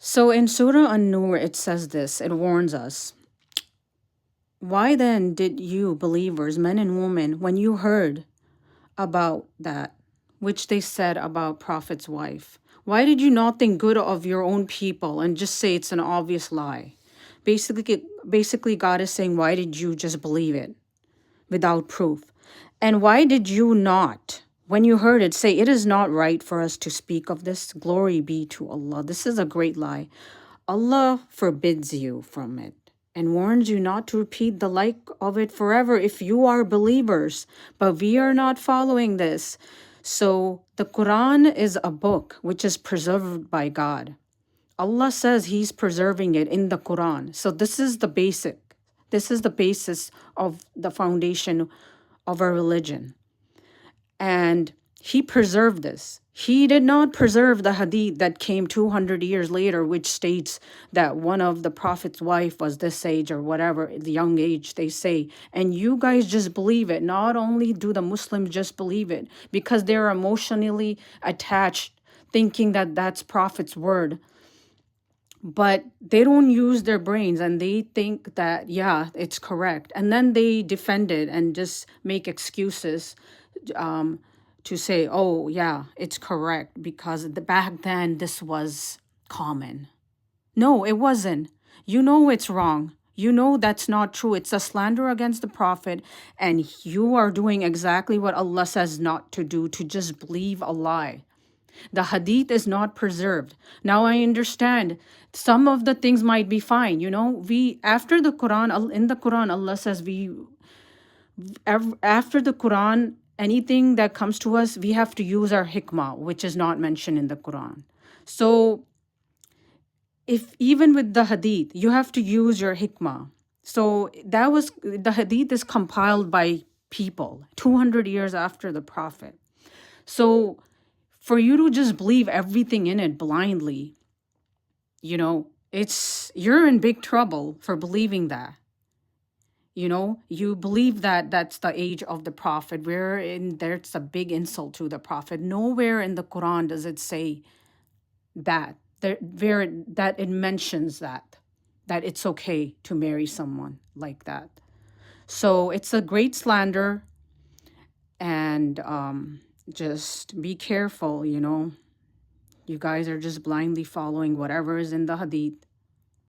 So in Surah An-Nur, it says this, it warns us. Why then did you, believers, men and women, when you heard about that, which they said about Prophet's wife, why did you not think good of your own people and just say it's an obvious lie? Basically, God is saying, why did you just believe it without proof? And why did you not, when you heard it, say, it is not right for us to speak of this? Glory be to Allah. This is a great lie. Allah forbids you from it and warns you not to repeat the like of it forever if you are believers. But we are not following this. So the Quran is a book which is preserved by God. Allah says He's preserving it in the Quran. So this is the basic. This is the basis of the foundation of our religion. And He preserved this. He did not preserve the hadith that came 200 years later, which states that one of the Prophet's wife was this age or whatever, the young age they say. And you guys just believe it. Not only do the Muslims just believe it, because they're emotionally attached, thinking that that's Prophet's word. But they don't use their brains and they think that, yeah, it's correct. And then they defend it and just make excuses to say, oh, yeah, it's correct because back then this was common. No, it wasn't. You know it's wrong. You know that's not true. It's a slander against the Prophet, and you are doing exactly what Allah says not to do, to just believe a lie. The hadith is not preserved. Now I understand some of the things might be fine. You know, we, after the Quran, in the Quran, Allah says after the Quran, anything that comes to us, we have to use our hikmah, which is not mentioned in the Quran. So if even with the hadith, you have to use your hikmah. So the hadith is compiled by people 200 years after the Prophet. So for you to just believe everything in it blindly, you're in big trouble for believing that. You believe that that's the age of the Prophet, wherein there's a big insult to the Prophet. Nowhere in the Quran does it say that that it mentions that it's okay to marry someone like that. So it's a great slander, and just be careful. You guys are just blindly following whatever is in the hadith.